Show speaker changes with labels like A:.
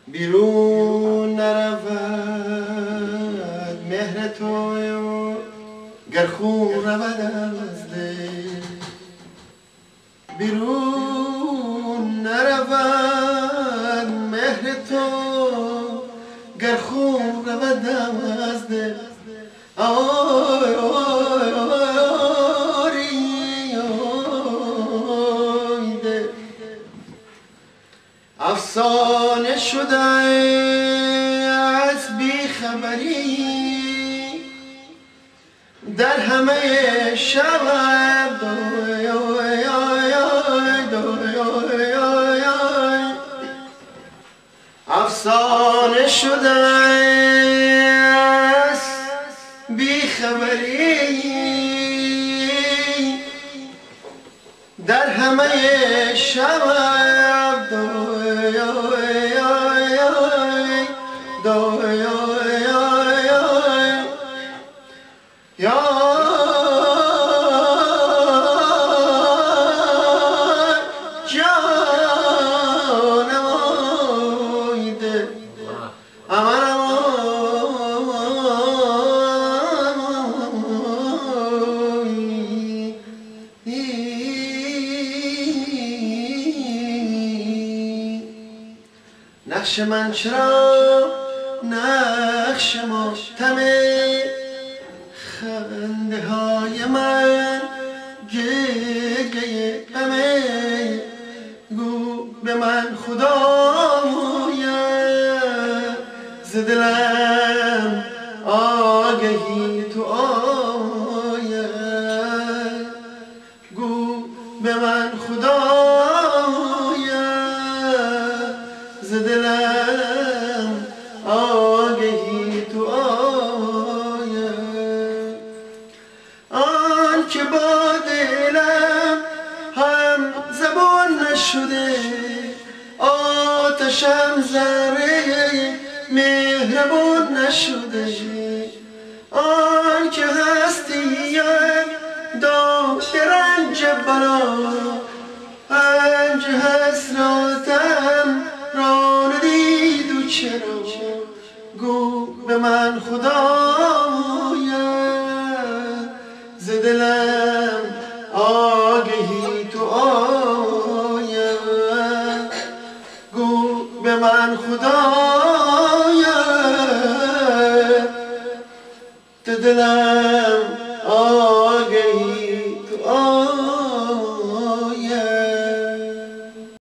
A: بیرون نرود مهر تو گر خون رود از دل. بیرون نرود مهر تو گر خون رود از دل. آی آی آی آی دل افسانه شده از بیخبری در همه شب دوی آی آی آی دوی آی آی آی افسانه شده از بیخبری در همه شب دوی آی آی آی دوی آی آی آی یا جانم آی دل امانم نقش من چرا نقش ماتم خنده های من گریه غمه گو به من خدایا ز دلم آگهی تو آیا گو به من خدایا ز دلم آگهی تو آیا آن که با دلم هم زبان نشده آتشم ذره مهربان نشده آن که هستیم داشت رنج بلا رنج حسراتم را ندید و چرا گو به من خدایا ز دلم آگهی تو آیا گو به من خدایا ز دلم